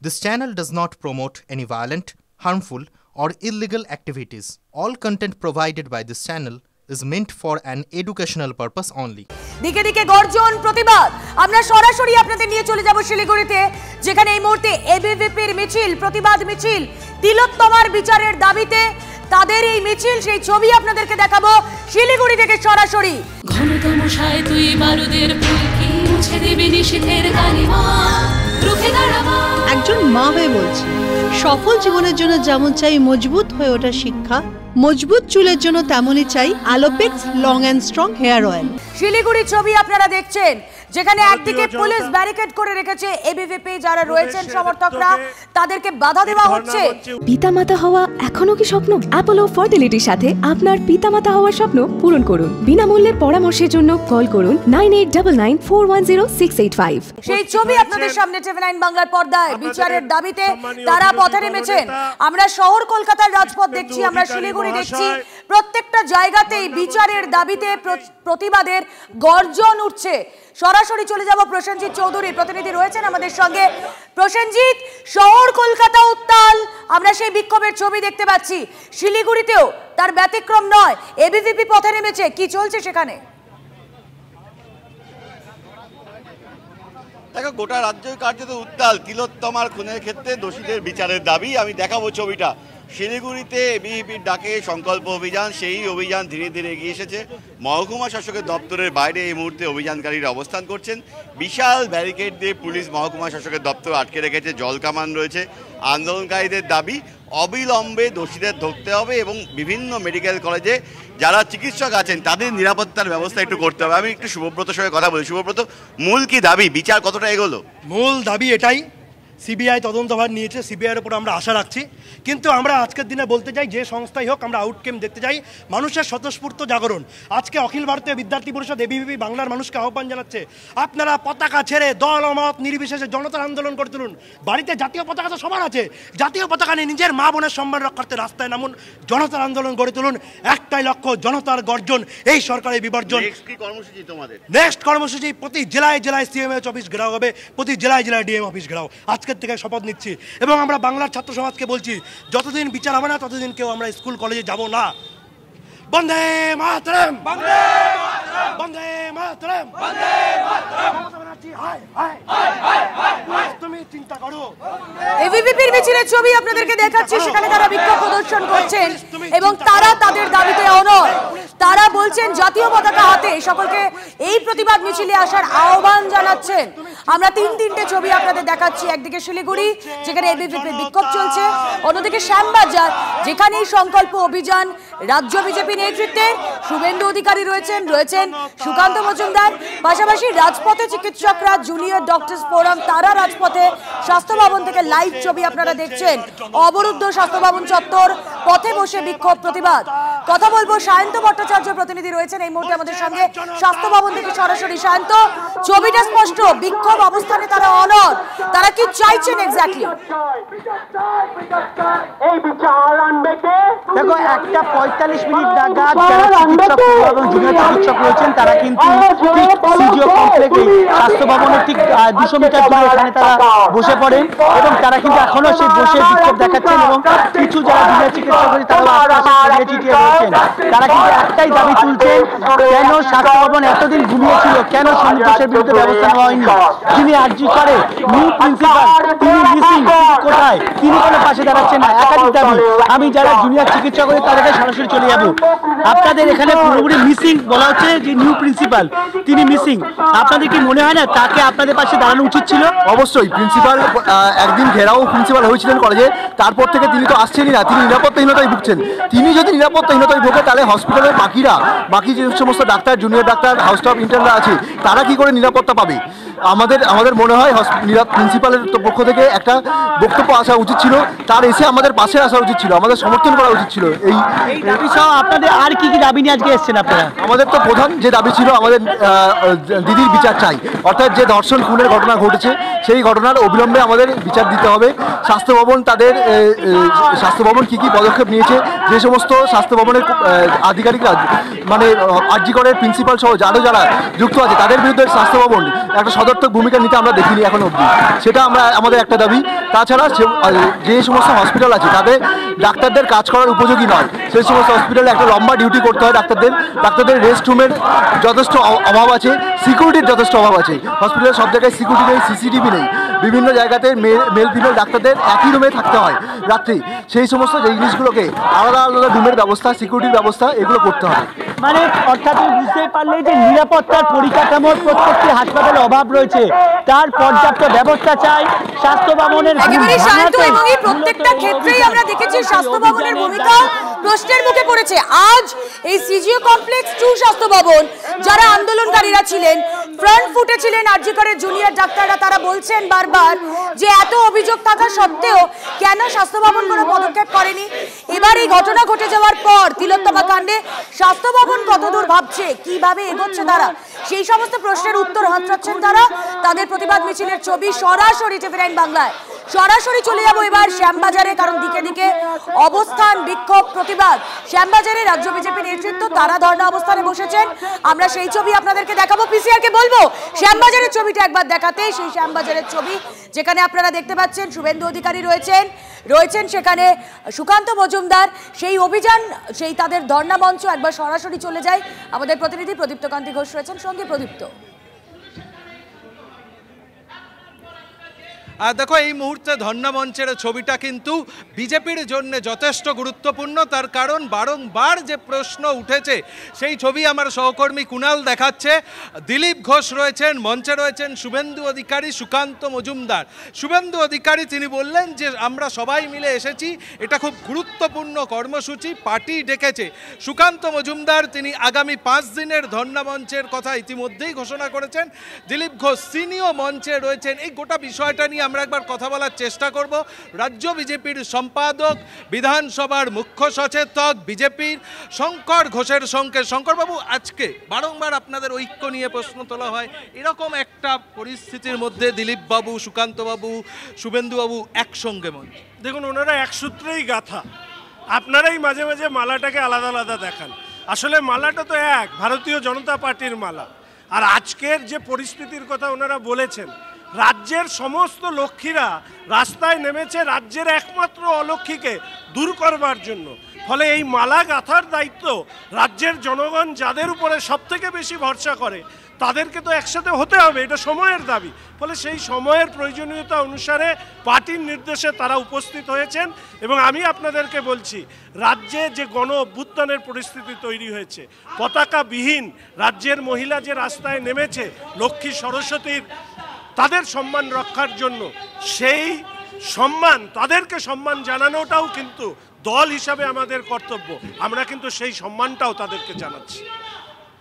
This channel does not promote any violent, harmful, or illegal activities. All content provided by this channel is meant for an educational purpose only. দিকে দিকে গর্জন প্রতিবাদ আমরা সরাসরি আপনাদের নিয়ে চলে যাব শিলিগুড়িতে, যেখানে এই মুহূর্তে এবিভিপির মিছিল, প্রতিবাদ মিছিল, তিলোত্তমার বিচারের দাবিতে তাদের এই মিছিল, সেই ছবি আপনাদেরকে দেখাবো শিলিগুড়ি থেকে সরাসরি। ঘনতমশায় তুই বারুদের ফুলকি মুছে দেবে নিষেধের কালিমা, রুখে দাঁড়াবা। একজন মা হয়ে বলছি, সফল জীবনের জন্য যেমন চাই মজবুত হয়ে ওঠা শিক্ষা, মজবুত চুলের জন্য তেমনই চাই Alopex long and strong hair oil. Siliguri ছবি আপনারা দেখছেন, যেখানে একদিকে পুলিশ ব্যারিকেড করে রেখেছে, এবিভিপি যারা রয়েছেন সমর্থকরা তাদেরকে বাধা দেওয়া হচ্ছে। পিতামাতা হওয়া এখনো কি স্বপ্ন? অ্যাপোলো ফার্টিলিটির সাথে আপনার পিতামাতা হওয়ার স্বপ্ন পূরণ করুন। বিনামূল্যে পরামর্শের জন্য কল করুন 9899410685। সেই ছবি আপনাদের সামনে TV9 বাংলার পর্দায়। বিচারের দাবিতে তারা পথে নেমেছেন। আমরা শহর কলকাতার রাজপথ দেখছি, আমরা শিলিগুড়ি দেখছি, প্রত্যেকটা জায়গাতেই বিচারের দাবিতে প্রতিবাদের গর্জন উঠছে। সরাসরি চলে যাব প্রসেনজিৎ চৌধুরী, প্রতিনিধি রয়েছেন আমাদের সঙ্গে। প্রসেনজিৎ, শহর কলকাতা উত্তাল, আমরা সেই বিক্ষোভের ছবি দেখতে পাচ্ছি। শিলিগুড়িতেও তার ব্যতিক্রম নয়, এবিভিপি পথে নেমেছে। কি চলছে সেখানে? দেখো, গোটা রাজ্যই কার্যত উত্তাল। তিলোত্তমার খুনের ক্ষেত্রে দোষীদের বিচারের দাবি। আমি দেখাবো ছবিটা। শিলিগুড়িতে এবিভিপির ডাকে সংকল্প অভিযান, সেই অভিযান ধীরে ধীরে এগিয়ে এসেছে। মহকুমা শাসকের দপ্তরের বাইরে এই মুহূর্তে অভিযানকারীরা অবস্থান করছেন। বিশাল ব্যারিকেড দিয়ে পুলিশ মহকুমা শাসকের দপ্তর আটকে রেখেছে, জল কামান রয়েছে। আন্দোলনকারীদের দাবি অবিলম্বে দোষীদের ধরতে হবে এবং বিভিন্ন মেডিকেল কলেজে যারা চিকিৎসক আছেন তাদের নিরাপত্তার ব্যবস্থা একটু করতে হবে। আমি একটু শুভব্রতর সঙ্গে কথা বলি। শুভব্রত, মূল কি দাবি? বিচার কতটা এগোলো? মূল দাবি এটাই, সিবিআই তদন্তভার নিয়েছে, সিবিআইয়ের উপর আমরা আশা রাখছি। কিন্তু আমরা আজকের দিনে বলতে চাই, যে সংস্থাই হোক, আমরা আউটকাম দেখতে চাই, মানুষের স্বতঃস্ফূর্ত জাগরণ। আজকে অখিল ভারতীয় বিদ্যার্থী পরিষদ এবিভিপি বাংলার মানুষকে আহ্বান জানাচ্ছে, আপনারা পতাকা ছেড়ে দল মত নির্বিশেষে জনতার আন্দোলন করে তুলুন। বাড়িতে জাতীয় পতাকা তো সবার আছে, জাতীয় পতাকা নিয়ে নিজের মা বোনের সম্মান রক্ষার্থে রাস্তায় নামুন, জনতার আন্দোলন গড়ে তুলুন। একটাই লক্ষ্য, জনতার গর্জন, এই সরকারের বিবর্জন। নেক্সট কর্মসূচি প্রতি জেলায় জেলায় সিএমএইচ অফিস ঘেরাও হবে, প্রতি জেলায় জেলায় ডিএম অফিস ঘেরাও। আজকের থেকে শপথ নিচ্ছি এবং আমরা বাংলার ছাত্র সমাজকে বলছি, যতদিন বিচার হবে না ততদিন কেউ আমরা স্কুল কলেজে যাব না। বন্দে মাতরম, বন্দে মাতরম, বন্দে মাতরম, বন্দে মাতরম। তুমি চিন্তা করো। এবিভিপির মিছিলের ছবি আপনাদেরকে দেখাচ্ছি, সেখানে তারা বিক্ষোভ প্রদর্শন করছেন এবং তারা তাদের দাবিতে অনড়। তারা বলছেন জাতীয় পতাকা হাতে সকলকে এই প্রতিবাদ মিছিলে আসার আহ্বান জানাচ্ছেন। আমরা তিনটে ছবি আপনাদের দেখাচ্ছি। একদিকে শিলিগুড়ি, যেখানে এবিভিপির বিক্ষোভ চলছে, অন্যদিকে শ্যামবাজার, যেখানে সংকল্প অভিযান রাজ্য বিজেপি নেতৃত্বে শুভেন্দু অধিকারী রয়েছেন সুকান্ত মজুমদার, পাশাপাশি রাজপথে চিকিৎসকরা, জুনিয়র ডক্টরস ফোরাম, তারা রাজপথে। স্বাস্থ্য ভবন থেকে লাইভ ছবি আপনারা দেখছেন। অবরুদ্ধ স্বাস্থ্য ভবন চত্বর, পথে বসে বিক্ষোভ প্রতিবাদ। কথা বলবো, সায়ন্ত ভট্টাচার্য প্রতিনিধি রয়েছেন এই মুহূর্তে আমাদের সঙ্গে স্বাস্থ্য ভবন থেকে সরাসরি। সায়ন্ত, ছবিটা স্পষ্ট, বিক্ষোভ অবস্থানে তারা অনড়। তারা কি চাইছেন এক্স্যাক্টলি? দেখো, 1:45 মিনিট নাগাদ যারা চিকিৎসক এবং জুনিয়র চিকিৎসক রয়েছেন তারা কিন্তু সিজিও কমপ্লেক্সে স্বাস্থ্য ভবনের ঠিক 200 মিটার দূরে এখানে তারা বসে পড়েন এবং তারা কিন্তু এখনো সেই বসে বিক্ষোভ দেখাচ্ছেন এবং কিছু যারা জুনিয়র চিকিৎসক রয়েছে তারা আশপাশে চিটিয়ে রয়েছেন। তারা কিন্তু একটাই দাবি তুলছেন, কেন স্বাস্থ্য ভবন এতদিন ঘুমিয়েছিল, কেন সন্ত্রাসের বিরুদ্ধে ব্যবস্থা নেওয়া হয়নি। যিনি আরজি করে নিউ প্রিন্সিপাল, তিনি মিসিং, কোথায়? তিনি কোনো পাশে দাঁড়াচ্ছেন না। একাধিক দাবি। আমি যারা জুনিয়র চিকিৎসক হয়ে তাদেরকে সরাসরি চলে যাব। আপনাদের এখানে পুরোপুরি মিসিং বলা হচ্ছে, যে নিউ প্রিন্সিপাল তিনি মিসিং। আপনাদের কি মনে হয় না তাকে আপনাদের পাশে দাঁড়ানো উচিত ছিল? অবশ্যই। প্রিন্সিপাল একদিন ঘেরাও প্রিন্সিপাল হয়েছিলেন কলেজে, তারপর থেকে তিনি তো আসছেনই না, তিনি নিরাপত্তাহীনতায় ভুগছেন। তিনি যদি নিরাপত্তাহীনতায় ভোগে তাহলে হসপিটালের বাকি যে সমস্ত doctor, junior doctor, house staff, ইন্টার্নরা আছে তারা কি করে নিরাপত্তা পাবে? আমাদের মনে হয় প্রিন্সিপালের পক্ষ থেকে একটা বক্তব্য আসা উচিত ছিল, তার এসে আমাদের পাশে আসা উচিত ছিল, আমাদের সমর্থন করা উচিত ছিল। এই দাবি সহ আপনাদের আর কি দাবি নিয়ে আজকে এসেছেন আপনারা? আমাদের তো প্রধান যে দাবি ছিল, আমাদের দিদির বিচার চাই। অর্থাৎ যে ধর্ষণ খুনের ঘটনা ঘটেছে সেই ঘটনার অবিলম্বে আমাদের বিচার দিতে হবে। স্বাস্থ্য ভবন তাদের স্বাস্থ্য ভবন কী কী পদক্ষেপ নিয়েছে, যে সমস্ত স্বাস্থ্য ভবনের আধিকারিকরা মানে আরজি করের প্রিন্সিপাল সহ যারা যুক্ত আছে তাদের বিরুদ্ধে স্বাস্থ্য ভবন একটা সদর্থক ভূমিকা নিতে আমরা দেখিনি এখন অবধি, সেটা আমাদের একটা দাবি। তাছাড়া যে সমস্ত হসপিটাল আছে তাদের ডাক্তারদের কাজ করার উপযোগী নয়, সেই সমস্ত হসপিটালে একটা লম্বা ডিউটি করতে হয় ডাক্তারদের রেস্ট রুমের যথেষ্ট অভাব আছে, সিকিউরিটির যথেষ্ট অভাব আছে। হসপিটালে সব জায়গায় সিকিউরিটি নেই, সিসিটিভি নেই, বিভিন্ন জায়গাতে মেল ফিমেল ডাক্তারদের একই রুমে থাকতে হয় রাত্রি। সেই সমস্ত জিনিসগুলোকে আলাদা আলাদা রুমের ব্যবস্থা, সিকিউরিটির ব্যবস্থা এগুলো করতে হবে। মানে অর্থাৎ বুঝতেই পারলে যে নিরাপত্তার পরিকাঠামোর প্রত্যেকটি হাসপাতালে অভাব রয়েছে, তার পর্যাপ্ত ব্যবস্থা চাই। স্বাস্থ্য ভবনের প্রত্যেকটা ক্ষেত্রেই আমরা দেখেছি স্বাস্থ্য ভবনের ভূমিকা প্রশ্নের মুখে পড়েছে। আজ এই সিজিও কমপ্লেক্স 2 স্বাস্থ্য ভবন যারা আন্দোলনকারীরা ছিলেন, ফ্রন্ট ফুটে ছিলেন আরজি করের জুনিয়র ডাক্তাররা, তারা বলছেন বারবার যে এত অভিযোগ থাকা সত্ত্বেও কেন স্বাস্থ্য ভবন কোনো পদক্ষেপ করেনি। এবার এই ঘটনা ঘটে যাওয়ার পর তিলোত্তমা কাণ্ডে স্বাস্থ্য ভবন কতদূর ভাবছে, কিভাবে এগোচ্ছে তারা, সেই সমস্ত প্রশ্নের উত্তর হাতড়াচ্ছেন তারা। তাদের প্রতিবাদ মিছিলের ছবি সরাসরি টিভি9 বাংলায়। সরাসরি চলে যাবো এবার শ্যামবাজারে, কারণ দিকে দিকে অবস্থান, বিক্ষোভ, প্রতিবাদ। শ্যামবাজারে রাজ্য বিজেপি নেতৃত্ব তারা ধর্ণা অবস্থানে বসেছেন, আমরা সেই ছবি আপনাদেরকে দেখাবো। পিসিআর কে বলবো শ্যামবাজারের ছবিটা একবার দেখাতে, সেই শ্যামবাজারের ছবি যেখানে আপনারা দেখতে পাচ্ছেন শুভেন্দু অধিকারী রয়েছেন সেখানে সুকান্ত মজুমদার, সেই অভিযান, সেই তাদের ধর্ণা মঞ্চ। একবার সরাসরি চলে যায়, আমাদের প্রতিনিধি প্রদীপ্ত কান্তি ঘোষ রয়েছেন সঙ্গে। প্রদীপ্ত, আর দেখো এই মুহূর্তে ধর্ণা মঞ্চের ছবিটা কিন্তু বিজেপির জন্য যথেষ্ট গুরুত্বপূর্ণ, তার কারণ বারংবার যে প্রশ্ন উঠেছে সেই ছবি আমার সহকর্মী কুণাল দেখাচ্ছে। দিলীপ ঘোষ রয়েছেন, মঞ্চে রয়েছেন শুভেন্দু অধিকারী, সুকান্ত মজুমদার। শুভেন্দু অধিকারী তিনি বললেন যে আমরা সবাই মিলে এসেছি, এটা খুব গুরুত্বপূর্ণ কর্মসূচি, পার্টি ডেকেছে। সুকান্ত মজুমদার তিনি আগামী 5 দিনের ধর্ণা মঞ্চের কথা ইতিমধ্যেই ঘোষণা করেছেন। দিলীপ ঘোষ তিনিও মঞ্চে রয়েছেন। এই গোটা বিষয়টা নিয়ে আমরা একবার কথা বলার চেষ্টা করব রাজ্য বিজেপির সম্পাদক, বিধানসভার মুখ্য সচেতক বিজেপির শঙ্কর ঘোষের সঙ্গে। শঙ্করবাবু, আজকে বারংবার আপনাদের ঐক্য নিয়ে প্রশ্ন তোলা হয়, এরকম একটা পরিস্থিতির মধ্যে দিলীপ বাবু, সুকান্ত বাবু, শুভেন্দু বাবু একসঙ্গে মঞ্চ। দেখুন, ওনারা এক সূত্রেই গাথা, আপনারাই মাঝে মাঝে মালাটাকে আলাদা আলাদা দেখান। আসলে মালাটা তো এক, ভারতীয় জনতা পার্টির মালা। আর আজকের যে পরিস্থিতির কথা ওনারা বলেছেন, রাজ্যের সমস্ত লক্ষ্মীরা রাস্তায় নেমেছে রাজ্যের একমাত্র অলক্ষ্মীকে দূর করবার জন্য। ফলে এই মালা গাঁথার দায়িত্ব রাজ্যের জনগণ যাদের উপরে সবথেকে বেশি ভরসা করে তাদেরকে তো একসাথে হতে হবে, এটা সময়ের দাবি। ফলে সেই সময়ের প্রয়োজনীয়তা অনুসারে পার্টির নির্দেশে তারা উপস্থিত হয়েছেন। এবং আমি আপনাদেরকে বলছি, রাজ্যে যে গণ অভ্যুত্থানের পরিস্থিতি তৈরি হয়েছে, পতাকাবিহীন রাজ্যের মহিলা যে রাস্তায় নেমেছে লক্ষ্মী সরস্বতীর তাদের সম্মান রক্ষার জন্য, সেই সম্মান, তাদেরকে সম্মান জানানোটাও কিন্তু দল হিসাবে আমাদের কর্তব্য। আমরা কিন্তু সেই সম্মানটাও তাদেরকে জানাচ্ছি।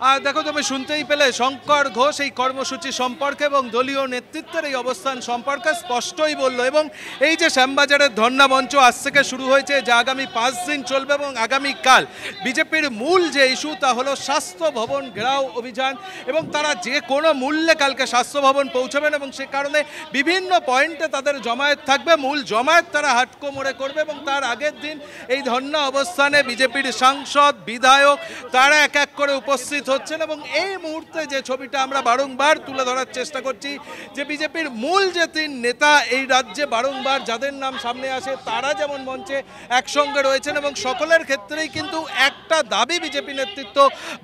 আর দেখো, তুমি শুনতেই পেলে শঙ্কর ঘোষ এই কর্মসূচি সম্পর্কে এবং দলীয় নেতৃত্বের এই অবস্থান সম্পর্কে স্পষ্টই বলল। এবং এই যে শ্যামবাজারের ধর্ণা মঞ্চ আজ থেকে শুরু হয়েছে, যা আগামী 5 দিন চলবে এবং আগামীকাল বিজেপির মূল যে ইস্যু তা হলো স্বাস্থ্য ভবন ঘেরাও অভিযান। এবং তারা যে কোনো মূল্যে কালকে স্বাস্থ্য ভবন পৌঁছবেন এবং সে কারণে বিভিন্ন পয়েন্টে তাদের জমায়েত থাকবে। মূল জমায়েত তারা হাটকো মোড়ে করবে এবং তার আগের দিন এই ধর্ণা অবস্থানে বিজেপির সাংসদ, বিধায়ক তারা এক এক করে উপস্থিত হচ্ছেন। এবং এই মুহূর্তে যে ছবিটা আমরা বারংবার তুলে ধরার চেষ্টা করছি, যে বিজেপির মূল যে 3 নেতা এই রাজ্যে বারংবার যাদের নাম সামনে আসে তারা যেমন মঞ্চে একসঙ্গে রয়েছেন এবং সকলের ক্ষেত্রেই কিন্তু একটা দাবি বিজেপি নেতৃত্ব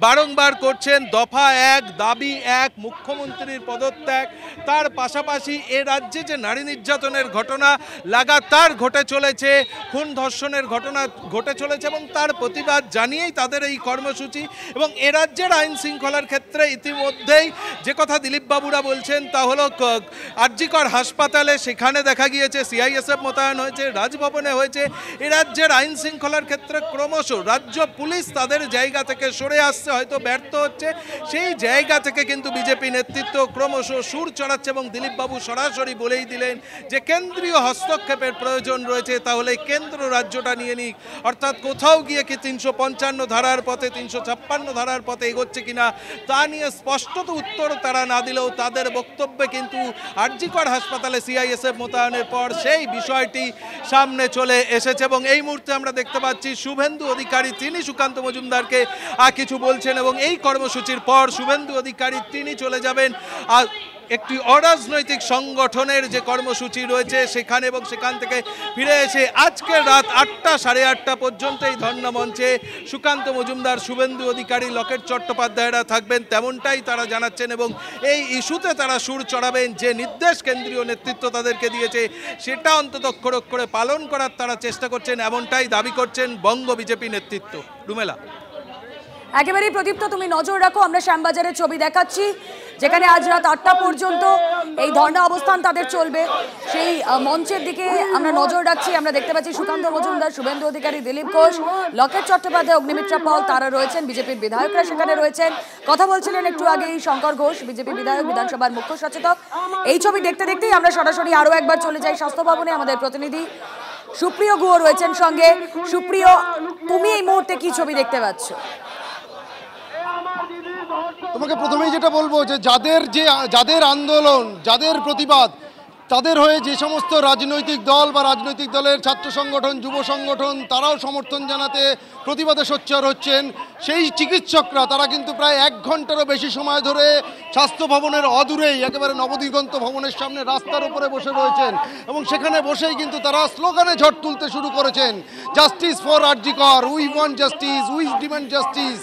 বারংবার করছেন। দফা 1, দাবি 1, মুখ্যমন্ত্রীর পদত্যাগ। তার পাশাপাশি এ রাজ্যে যে নারী নির্যাতনের ঘটনা লাগাতার ঘটে চলেছে, খুন ধর্ষণের ঘটনা ঘটে চলেছে এবং তার প্রতিবাদ জানিয়েই তাদের এই কর্মসূচি। এবং এ রাজ্যের আইন শৃঙ্খলার ক্ষেত্রে ইতিমধ্যেই যে কথা দিলীপ বাবুরা বলছেন তা হলো আরজি কর হাসপাতালে সেখানে দেখা গিয়েছে সিআইএসএফ মোতায়েন হয়েছে, রাজভবনে হয়েছে। এ রাজ্যের আইন শৃঙ্খলার ক্ষেত্রে ক্রমশ রাজ্য পুলিশ তাদের জায়গা থেকে সরে আসছে, হয়তো ব্যর্থ হচ্ছে। সেই জায়গা থেকে কিন্তু বিজেপি নেতৃত্ব ক্রমশ সুর চড়াচ্ছে এবং দিলীপ বাবু সরাসরি বলেই দিলেন যে কেন্দ্রীয় হস্তক্ষেপের প্রয়োজন রয়েছে, তাহলে কেন্দ্র রাজ্যটা নিয়ে নিক। অর্থাৎ কোথাও গিয়ে কি 355 ধারার পথে, 356 ধারার পথে হচ্ছে কিনা তা নিয়ে স্পষ্টত উত্তর তারা না দিলেও তাদের বক্তব্যে কিন্তু আর.জি. কর হাসপাতালে সিআইএসএফ মোতায়েনের পর সেই বিষয়টি সামনে চলে এসেছে। এবং এই মুহূর্তে আমরা দেখতে পাচ্ছি শুভেন্দু অধিকারী তিনি সুকান্ত মজুমদারকে কিছু বলছেন এবং এই কর্মসূচির পর শুভেন্দু অধিকারী তিনি চলে যাবেন একটি অরাজনৈতিক সংগঠনের যে কর্মসূচি রয়েছে সেখানে, এবং সেখান থেকে ফিরে এসে আজকে রাত 8টা সাড়ে 8টা পর্যন্ত এই ধর্ণা মঞ্চে সুকান্ত মজুমদার, শুভেন্দু অধিকারী, লকেট চট্টোপাধ্যায়রা থাকবেন তেমনটাই তারা জানাচ্ছেন। এবং এই ইস্যুতে তারা সুর চড়াবেন, যে নির্দেশ কেন্দ্রীয় নেতৃত্ব তাদেরকে দিয়েছে সেটা অন্তত অক্ষরে অক্ষরে পালন করার তারা চেষ্টা করছেন, এমনটাই দাবি করছেন বঙ্গ বিজেপি নেতৃত্ব। রুমেলা, একেবারেই প্রদীপ্ত, তুমি নজর রাখো, আমরা শ্যামবাজারের ছবি দেখাচ্ছি যেখানে আজ রাত 8টা পর্যন্ত এই ধর্ণা অবস্থান তাদের চলবে। সেই মঞ্চের দিকে আমরা নজর রাখছি। আমরা দেখতে পাচ্ছি সুকান্ত মজুমদার, শুভেন্দু অধিকারী, দিলীপ ঘোষ, লকেট চট্টোপাধ্যায়, অগ্নিমিত্রা পাল তারা রয়েছেন, বিজেপির বিধায়করা সেখানে রয়েছেন। কথা বলছিলেন একটু আগেই শঙ্কর ঘোষ, বিজেপি বিধায়ক, বিধানসভার মুখ্য সচেতক। এই ছবি দেখতে দেখতেই আমরা সরাসরি আরও একবার চলে যাই স্বাস্থ্য ভবনে। আমাদের প্রতিনিধি সুপ্রিয় গুহ রয়েছেন সঙ্গে। সুপ্রিয়, তুমি এই মুহূর্তে কি ছবি দেখতে পাচ্ছ? তোমাকে প্রথমেই যেটা বলবো যে যাদের আন্দোলন, যাদের প্রতিবাদ, তাদের হয়ে যে সমস্ত রাজনৈতিক দল বা রাজনৈতিক দলের ছাত্র সংগঠন, যুব সংগঠন তারাও সমর্থন জানাতে প্রতিবাদে সোচ্চার হচ্ছেন, সেই চিকিৎসকরা তারা কিন্তু প্রায় 1 ঘন্টারও বেশি সময় ধরে স্বাস্থ্য ভবনের অদূরেই একেবারে নবদিগন্ত ভবনের সামনে রাস্তার উপরে বসে রয়েছেন এবং সেখানে বসেই কিন্তু তারা স্লোগানে ঝড় তুলতে শুরু করেছেন। Justice for R G. Kar, we want justice, we demand justice.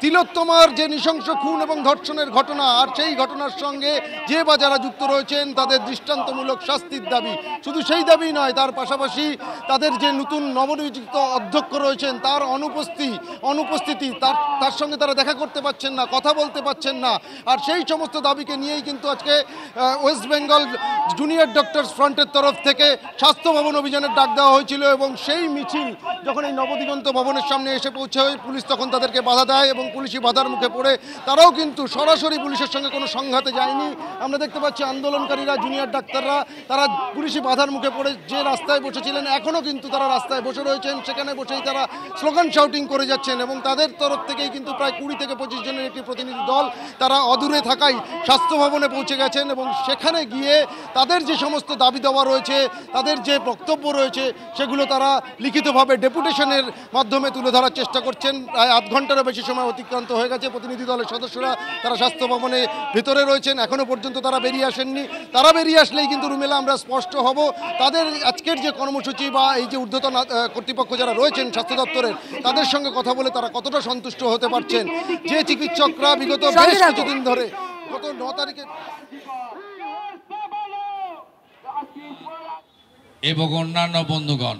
তিলোত্তমার যে নৃশংস খুন এবং ধর্ষণের ঘটনা, আর সেই ঘটনার সঙ্গে যে বা যারা যুক্ত রয়েছেন তাদের দৃষ্টান্তমূলক শাস্তির দাবি। শুধু সেই দাবি নয়, তার পাশাপাশি তাদের যে নতুন নবনিযুক্ত অধ্যক্ষ রয়েছেন তার অনুপস্থিতি, তার সঙ্গে তারা দেখা করতে পারছেন না, কথা বলতে পারছেন না। আর সেই সমস্ত দাবিকে নিয়েই কিন্তু আজকে ওয়েস্ট বেঙ্গল জুনিয়র ডক্টরস ফ্রন্টের তরফ থেকে স্বাস্থ্য ভবন অভিযানের ডাক দেওয়া হয়েছিল এবং সেই মিছিল যখন এই নবদিগন্ত ভবনের সামনে এসে পৌঁছায়, পুলিশ তখন তাদেরকে বাধা দেয় এবং পুলিশি বাধার মুখে পড়ে তারাও কিন্তু সরাসরি পুলিশের সঙ্গে কোনো সংঘাতে যায়নি। আমরা দেখতে পাচ্ছি আন্দোলনকারীরা, জুনিয়র ডাক্তাররা তারা পুলিশি বাধার মুখে পড়ে যে রাস্তায় বসেছিলেন এখনও কিন্তু তারা রাস্তায় বসে রয়েছেন, সেখানে বসেই তারা স্লোগান শাউটিং করে যাচ্ছেন এবং তাদের তরফ থেকেই কিন্তু প্রায় 20 থেকে 25 জনের একটি প্রতিনিধি দল তারা অদূরে থাকাই স্বাস্থ্য ভবনে পৌঁছে গেছেন এবং সেখানে গিয়ে তাদের যে সমস্ত দাবি দেওয়া রয়েছে, তাদের যে বক্তব্য রয়েছে সেগুলো তারা লিখিতভাবে ডেপুটেশনের মাধ্যমে তুলে ধরার চেষ্টা করছেন। প্রায় 8 ঘন্টারও বেশি সময় অতিক্রান্ত হয়ে গেছে। প্রতিনিধি দলের সদস্যরা তারা স্বাস্থ্য ভবনে ভিতরে রয়েছেন, এখনও পর্যন্ত তারা বেরিয়ে আসেননি। তারা বেরিয়ে আসলেই কিন্তু রুমেলা আমরা স্পষ্ট হব তাদের আজকের যে কর্মসূচি বা এই যে ঊর্ধ্বতন কর্তৃপক্ষ যারা রয়েছেন স্বাস্থ্য দপ্তরের, তাদের সঙ্গে কথা বলে তারা কতটা সন্তুষ্ট হতে পারছেন। যে চিকিৎসকরা বিগত বেশ কিছুদিন ধরে, গত 9 তারিখে এবং অন্যান্য বন্ধুগণ,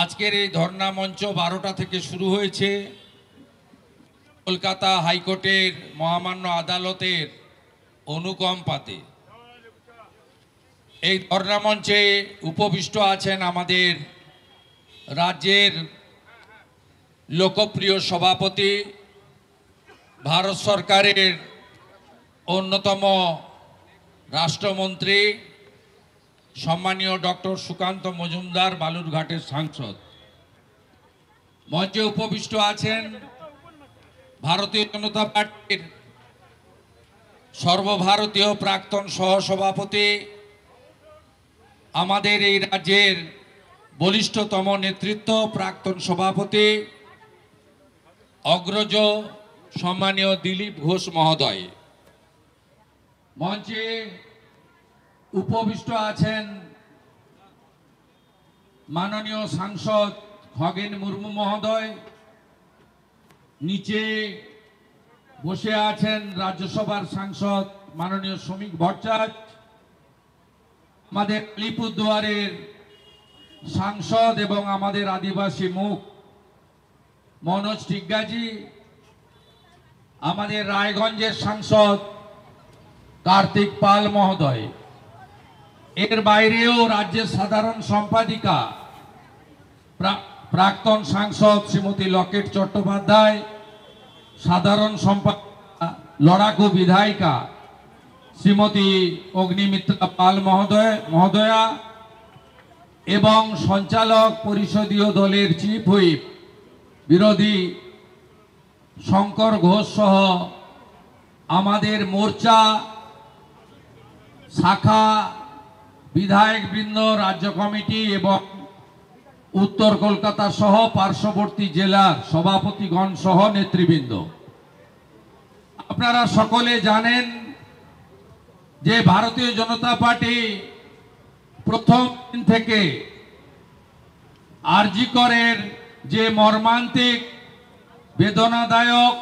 আজকের এই ধর্ণা মঞ্চ 12টা থেকে শুরু হয়েছে। কলকাতা হাইকোর্টের মহামান্য আদালতের অনুকম্পাতে এই ধর্ণা মঞ্চে উপবিষ্ট আছেন আমাদের রাজ্যের লোকপ্রিয় সভাপতি, ভারত সরকারের অন্যতম রাষ্ট্রমন্ত্রী সম্মানীয় ডক্টর সুকান্ত মজুমদার, বালুরঘাটের সাংসদ। মঞ্চে উপবিষ্ট আছেন ভারতীয় জনতা পার্টির সর্বভারতীয় প্রাক্তন সহসভাপতি, আমাদের এই রাজ্যের বলিষ্ঠতম নেতৃত্ব, প্রাক্তন সভাপতি অগ্রজ সম্মানীয় দিলীপ ঘোষ মহোদয়। মঞ্চে উপবিষ্ট আছেন মাননীয় সাংসদ খগেন মুর্মু মহোদয়। নিচে বসে আছেন রাজ্যসভার সাংসদ মাননীয় শ্রমিক ভট্টাচার্য, আমাদের আলিপুরদুয়ারের সাংসদ এবং আমাদের আদিবাসী মুখ মনোজ টিগ্গাজি, আমাদের রায়গঞ্জের সাংসদ কার্তিক পাল মহোদয়। এর বাইরেও রাজ্যের সাধারণ সম্পাদিকা প্রাক্তন সাংসদ শ্রীমতী লকেট চট্টোপাধ্যায়, সাধারণ সম্পাদিকা লড়াকু বিধায়িকা শ্রীমতী অগ্নিমিত্রা পাল মহোদয়া এবং সঞ্চালক পরিষদীয় দলের চিফ হুইপ বিরোধী শঙ্কর ঘোষ সহ আমাদের মোর্চা শাখা বিধায়কবৃন্দ, রাজ্য কমিটি এবং উত্তর কলকাতা সহ পার্শ্ববর্তী জেলার সভাপতিগণ সহ নেতৃবৃন্দ, আপনারা সকলে জানেন যে ভারতীয় জনতা পার্টি প্রথম দিন থেকে আরজি করের যে মর্মান্তিক, বেদনাদায়ক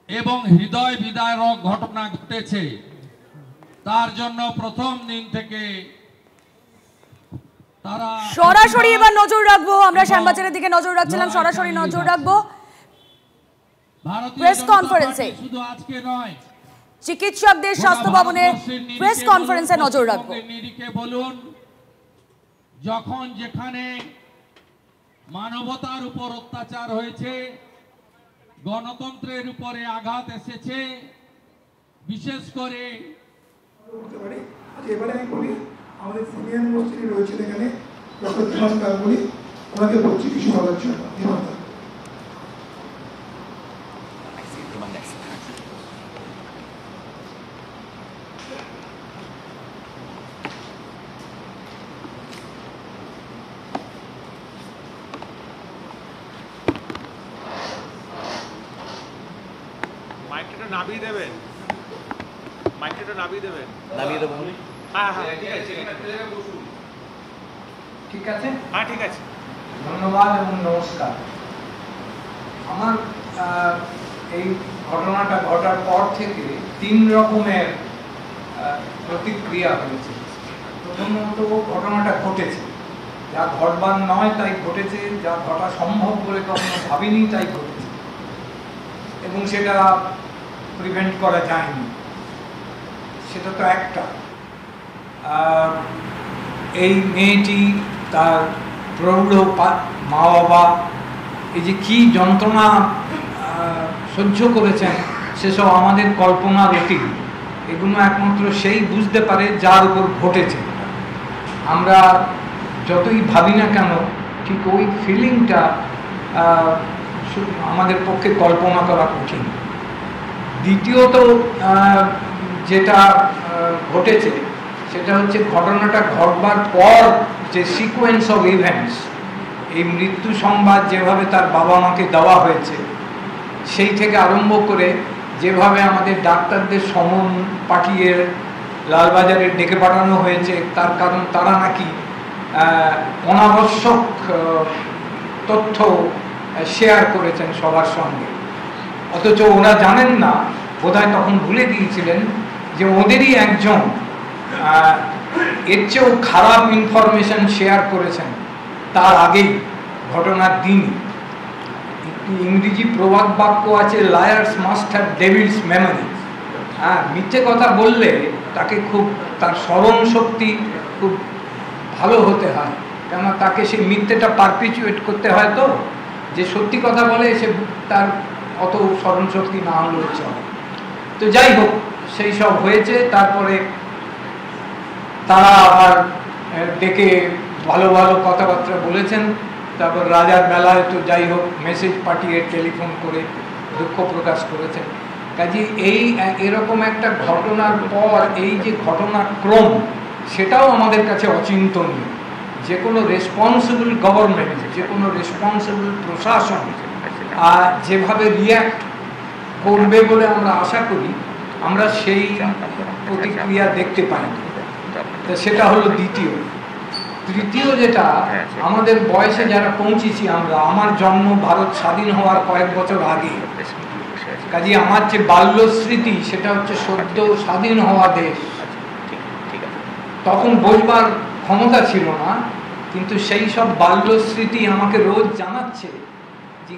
এবং হৃদয় বিদারক ঘটনা ঘটেছে তার জন্য প্রথম দিন থেকে তারা সরাসরি এবার নজর রাখবো। আমরা শ্যামবাজারের দিকে নজর রাখছিলাম, সরাসরি নজর রাখবো প্রেস কনফারেন্সে, শুধু আজকে নয়, চিকিৎসকদের স্বাস্থ্য ভবনের প্রেস কনফারেন্সে নজর রাখবো। নিরিখে বলুন, যখন যেখানে মানবতার উপর অত্যাচার হয়েছে, গণতন্ত্রের উপরে আঘাত এসেছে, বিশেষ করে এবারে আমি বলি আমাদের সিনিয়র মোস্ট যিনি রয়েছেন এখানে ডক্টর বিমান গাঙ্গুলি, ওনাকে বলছি কিছু বলার জন্য। মাইকটা নামিয়ে দেবেন, মাইকটা নামিয়ে দেবেন। নামিয়ে দেবো? হ্যাঁ হ্যাঁ ঠিক আছে, ঠিক আছে, হ্যাঁ ঠিক আছে। ধন্যবাদ এবং নমস্কার। আমার এই ঘটনাটা ঘটার পর থেকে 3 রকমের প্রতিক্রিয়া হয়েছে। প্রথমত, ঘটনাটা ঘটেছে, যা ঘটবার নয় তাই ঘটেছে, যা ঘটা সম্ভব বলে কখনো ভাবিনি তাই ঘটেছে, এবং সেটা প্রিভেন্ট করা যায়নি, সেটা তো একটা। এই মেয়েটি, তার প্রৌঢ় মা বাবা এই যে কি যন্ত্রণা সহ্য করেছেন সেসব আমাদের কল্পনার অতীত। এগুলো একমাত্র সেই বুঝতে পারে যার উপর ঘটেছে। আমরা যতই ভাবি না কেন, ঠিক ওই ফিলিংটা আমাদের পক্ষে কল্পনা করা কঠিন। দ্বিতীয়ত যেটা ঘটেছে সেটা হচ্ছে ঘটনাটা ঘটবার পর যে সিকোয়েন্স অফ ইভেন্টস, এই মৃত্যু সংবাদ যেভাবে তার বাবা মাকে দেওয়া হয়েছে, সেই থেকে আরম্ভ করে যেভাবে আমাদের ডাক্তারদের সমন পাঠিয়ে লালবাজারে ডেকে পাঠানো হয়েছে, তার কারণ তারা নাকি অনাবশ্যক তথ্য শেয়ার করেছেন সবার সঙ্গে, অথচ ওরা জানেন না, বোধহয় তখন ভুলে গিয়েছিলেন যে ওদেরই একজন এর চেয়েও খারাপ ইনফরমেশন শেয়ার করেছেন তার আগেই, ঘটনার দিন। ইংরেজি প্রবাদ বাক্য আছে, liars must have Devil's memory. হ্যাঁ, মিথ্যে কথা বললে তাকে খুব, তার স্মরণ শক্তি খুব ভালো হতে হয়, কেননা তাকে সেই মিথ্যেটা পারপিচুয়েট করতে হয়, তো যে সত্যি কথা বলে সে তার অত স্মরণ শক্তি না হলেও চলে। তো যাই হোক, সেই সব হয়েছে। তারপরে তারা আবার ডেকে ভালো ভালো কথাবার্তা বলেছেন। তারপর রাজার বেলায় তো যাই হোক মেসেজ পাঠিয়ে টেলিফোন করে দুঃখ প্রকাশ করেছেন। কাজে এরকম একটা ঘটনার পর এই যে ঘটনাক্রম, সেটাও আমাদের কাছে অচিন্তনীয়। যে কোনো রেসপন্সিবল গভর্নমেন্ট, যে কোনো রেসপন্সিবল প্রশাসন যেভাবে রিয়্যাক্ট করবে বলে আমরা আশা করি, আমরা সেই প্রতিক্রিয়া দেখতে পাই। সেটা হলো দ্বিতীয়। তৃতীয় যেটা, আমাদের বয়সে যারা পৌঁছেছি আমরা, আমার জন্ম ভারত স্বাধীন হওয়ার কয়েক বছর আগে, কাজে আমার যে বাল্য স্মৃতি সেটা হচ্ছে সদ্য স্বাধীন হওয়া দেশ। তখন বলবার ক্ষমতা ছিল না, কিন্তু সেই সব বাল্য স্মৃতি আমাকে রোজ জানাচ্ছে যে